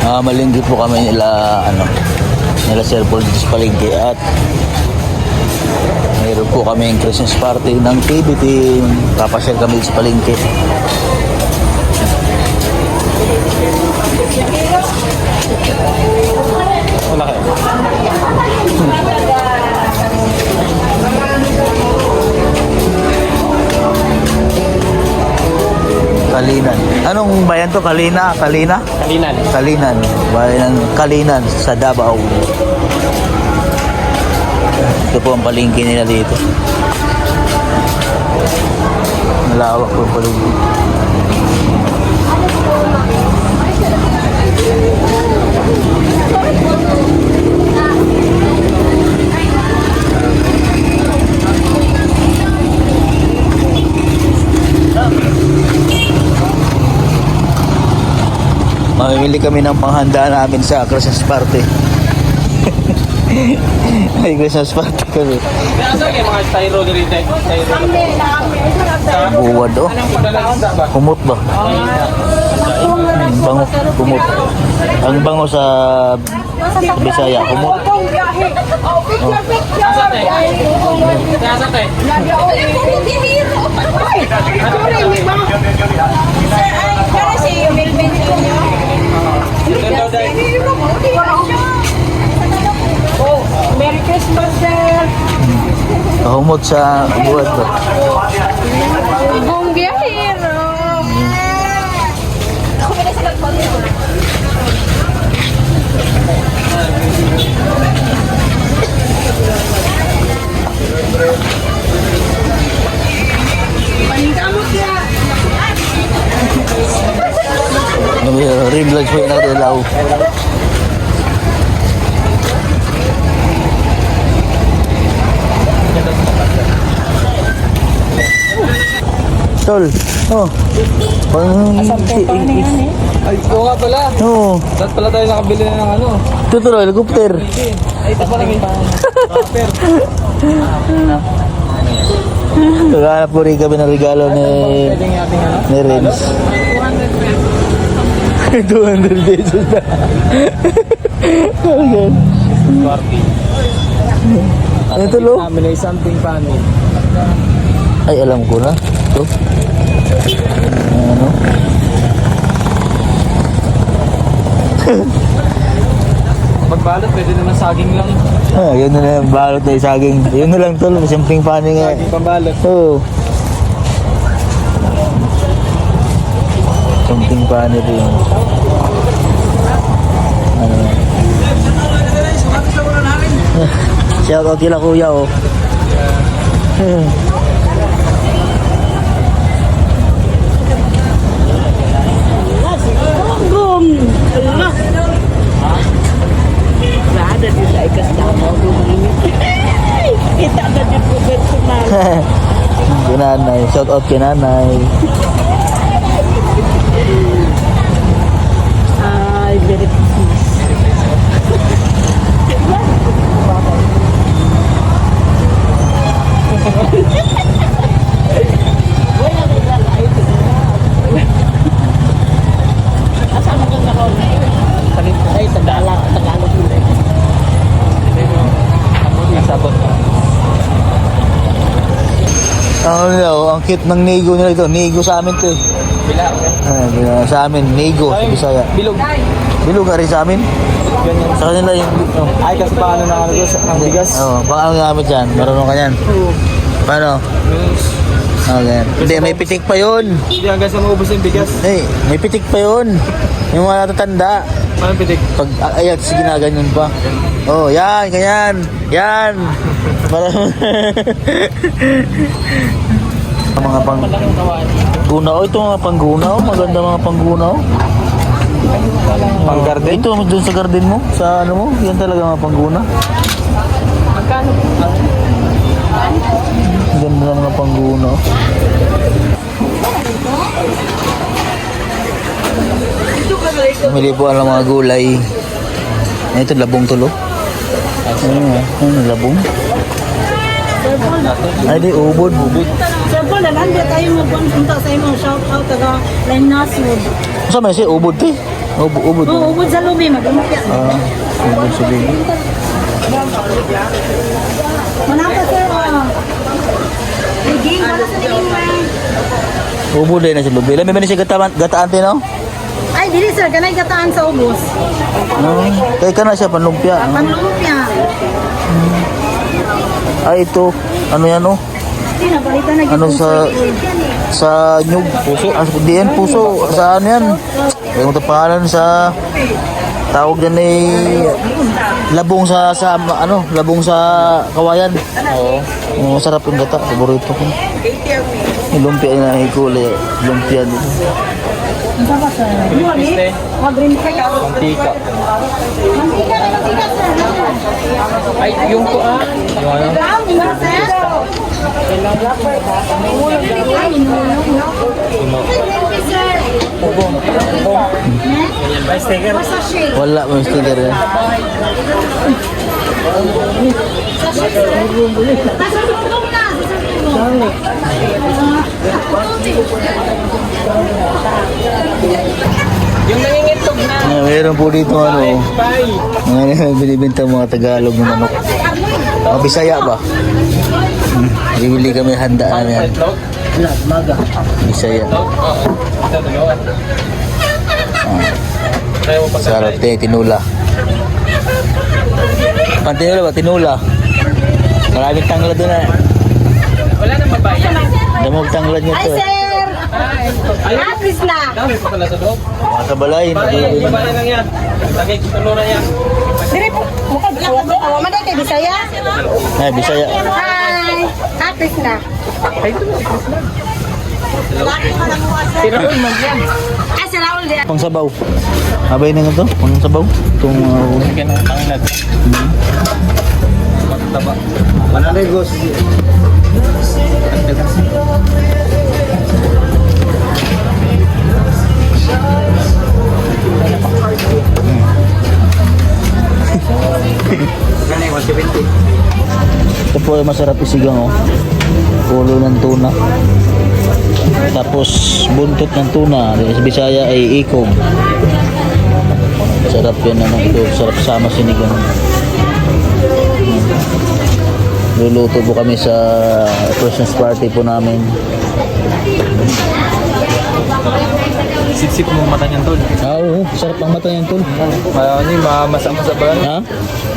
Malingki po kami nila Sir Paul dito sa palengke at mayroon po kami yung Christmas party ng TV team. Papasyal kami sa palengke. Wala kayo. Kalinan. Anong bayan to? Kalinan. Kalinan. Bayan ng Kalinan sa Davao. Ito po ang palengke nila dito. Malawak po ang palengke. Mamimili kami ng panghanda namin sa Christmas party. May Christmas party kami. Nasa kayo mga styro dito? Buwad oh. Kumot ba? Bango, kumot. Ang bango sa Bisaya, kumot. Nasa tayo? Merry Christmas, sir! Kumot sa buwad ba? Bong biyahero! Ako pala sa nagpagod. Paningkamot ya! Rim vlogs po yun ako ilaw. Tol, oh. Ay, oo nga pala. Oo. Dapat pala tayo nakabili na ng ano. Ito tuloy, helicopter. Ay, ito pala yung rapper. Naghanap po rin kami ng regalo ni Renz. 200 pesos na. Ano to, lo? Namin ay something funny. Ay, alam ko na. Ito. Ano? Pagbalot, pwede naman saging lang. Yun na lang, balot na yung saging. Yun na lang, tol. Simpleng paning nga. Saging pambalot. Oo. Simpleng paning din. Ano? Shout out kila kuya, oh. Ada di sa ikas tama ko kita ada di personal. Kinanay, shout out kinanay. Ay, very Christmas. Ay, Tagalog yun. Sabot. Ang cute ng Nego nila ito. Nego sa amin to eh. Bila. Sa amin, Nego sa Bisaya. Bilog. Bilog nga rin sa amin. Ganyan. Sa kanila yung... Oh. Ay, kasi pa ano na ano doon, ang bigas. Oo, baka ano gamit yan. Marunong ka yan. Paano? Okay. Hindi, may pitik pa yun. Hindi hanggang sa maubos yung bigas. Hey, may pitik pa yun. Yung mga natatanda. Paano pitik? Pag ayat, sige na, ganyan pa. Oh, yan, ganyan. Yan. Para... mga panggunaw. Ito mga panggunaw. Maganda mga panggunaw. Pang garden? Ito, doon sa garden mo. Sa ano mo. Yan talaga mga pangguna. Magkano? Ganda ng mga panggunaw. Bumili po ang mga gulay. Ito, labong tulo. Ano, labong? Ay, di, ubod. Sir Paul, nandiyan tayo magpunta sa imong shout out taga Line Naswood. Saan may siya, ubod, te? Ubod. Oo, ubod sa lubi, mag-lumpia. Ubod sa lubi. Manapa sir, Liging, para sa liging man. Ubod din na sa lubi. Alam mo ba siya gataan din, no? Ay, dili sir, kanay gataan sa ubos. Kaya ka na siya panlumpia. Panlumpia. Ay, ito. Ano yan, no? Pinabalitan na Ano sa nyug? Puso? Diyan, puso. Sa ano yan? Yung pangalan sa tawag yan ay labong sa labong sa kawayan. Oo. Masarap yung gata. Paborito ko. Yung lumpia na hikuli. Lumpia dito. Ang sarap sir. Green cake. Mantika. Mantika sir. Ay, yung to Yung ano? Brown, yung sir. May sticker. Wala mo yung sticker yan. Yung nangingitog na. Mayroon po dito ano. Bye. Mga binibenta mga Tagalog ng manok. Mga Bisaya ba? Bibili kami handa na yan. Bisaya. Ito, dalawa. Tayo mo Sarap din, tinula. Tinula ba? Tinula. Maraming tanglad doon na. Wala nang babae. Damog tanglad niya Ay to. sir. Apis na. Dami pa pala sa loob. Mga kabalay. Babae lang yan. Lagay ko tulo na yan. Dire po. Awa man kay Bisaya. Ay, Bisaya. Hi. Apis na. Si Raul man yan. Ay, si Raul din. Pang sabaw. Abay na nga to. Pang sabaw. Itong Sige na, tanginag. Magtaba. Mananegos. Ito po ay masarap isigang, oh. Ulo ng tuna. Tapos buntot ng tuna. Sa Bisaya ay ikog. Sarap yan, ano ito. Sarap sama sinigang. Luluto po kami sa Christmas party po namin. Sip-sip mo mata niyan, tol. Oo, sarap ang mata niyan, tol. Ano yung mamasa-masa ba? Ha?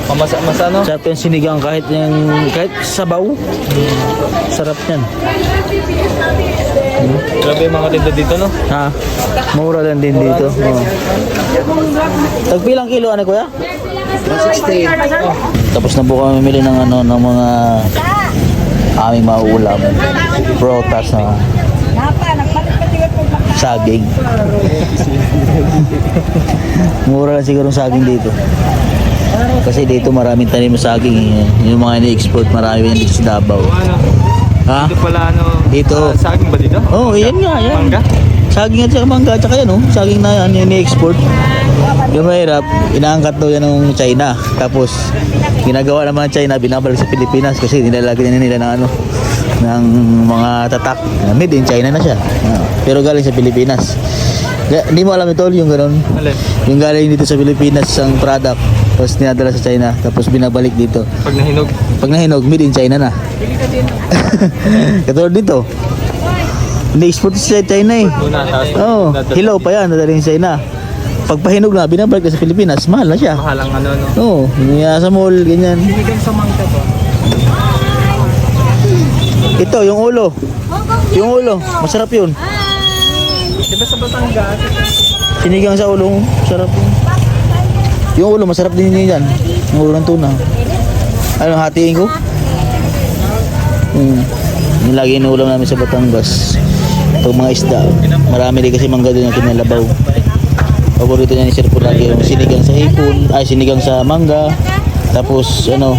Mamasa-masa, no? Sarap yung sinigang kahit sabaw. Sarap yan. Grabe yung mga tinda dito, no? Ha? Mura lang din dito. Oh. Tagpilang kilo, ano kuya? 160. Tapos na po kami mamili ng ng mga aming mauulam. Protas na saging. Mura lang siguro saging dito. Kasi dito maraming tanim sa saging. Yung mga ini-export, marami yan dito sa Davao. Ano? Ha? Dito pala, ano? Dito. Saging ba dito? Oh, yan nga, yan. Mangga? Saging at saka mangga, tsaka yan, oh. Saging na yan, yung ni-export. Yung mahirap, inaangkat daw yan ng China. Tapos, ginagawa naman ng China, binabalik sa Pilipinas kasi nilalagyan nila ng ano, ng mga tatak. Made in China na siya. Pero galing sa Pilipinas. Hindi mo alam ito, yung gano'n. Alin? Yung galing dito sa Pilipinas, ang product, tapos dinadala sa China, tapos binabalik dito. Pag nahinog. Pag nahinog, made in China na. Katulad dito. Ini-export sa China eh. Una, tapos. Oo, hilaw pa yan, nadaling sa China. Pag pahinog na, binabalik na sa Pilipinas, mahal na siya. Mahalang ano, no? Oo, sa mall, ganyan. Sinigang sa mangga ba? Ito, yung ulo. Yung ulo, masarap yun. Di ba sa Batangas? Sinigang sa ulo, sarap yun. Yung ulo, masarap din yun yan. Yung ulo ng tuna. Ano, hatiin ko? Yung lagi inuulam namin sa Batangas. Pag mga isda, marami din kasi mangga doon yung kinalabaw. Paborito niya ni Sir po lagi yung sinigang sa hipon, sinigang sa mangga. Tapos, ano,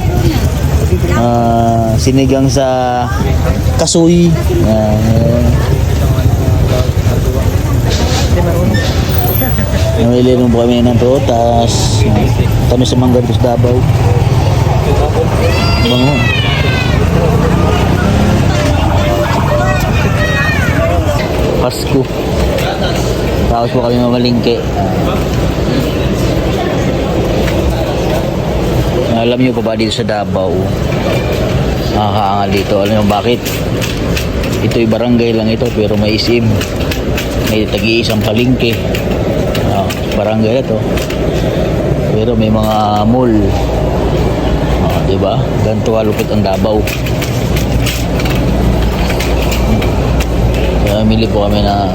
sinigang sa kasoy. Namili rin po kami ng protas. Kami sa mangga dito sa Davao. Bango. Pasko. Tapos po kami mamalingke. Alam niyo pa ba dito sa Davao? Nakakaangal dito. Alam niyo bakit? Ito'y barangay lang ito pero may isim. May tagi-isang palengke. Barangay na to. Pero may mga mall. Diba? Ganito kalupit ang Davao. Kaya mili po kami na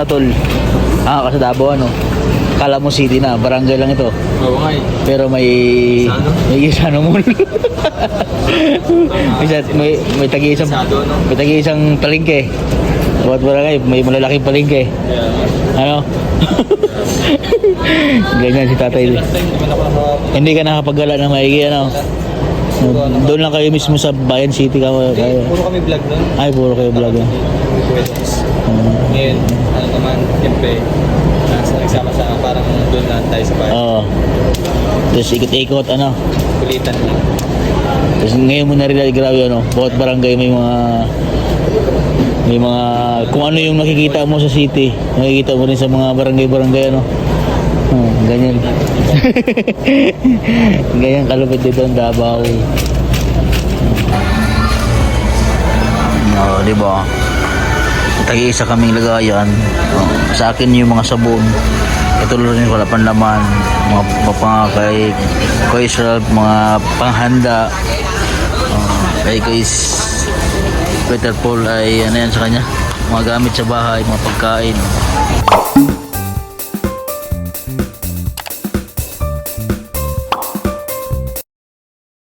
tol. Ka sa Davao ano? Kala mo city na, barangay lang ito. Oo nga eh. Pero may Isano? may isang mall. may tagi-isang Isado, no? may tagi-isang palengke. Bawat barangay may malalaking palengke. Kaya, Ano? Ganyan si tatay. last time naman ako Hindi ka nakapagala na maigi ano. Doon lang kayo mismo sa Bayan City ka. Puro kami vlog nun. Ay, puro kayo vlog. Ngayon, ano naman, siyempre, nagsama sa parang doon lang tayo sa bahay. Oo. Tapos ikot-ikot ano. Kulitan lang. Tapos ngayon mo na-realize grabe ano. Bawat barangay may mga kung ano yung nakikita mo sa city, nakikita mo rin sa mga barangay ano. Ganyan. Ganyan kalupit dito ang Davao. No, di ba? Tagi-isa kaming lagayan. Sa akin yung mga sabon. Ito rin wala panlaman. Mga papangakay, mga panghanda. Kay Peter Paul ay ano yan sa kanya. Mga gamit sa bahay, mga pagkain.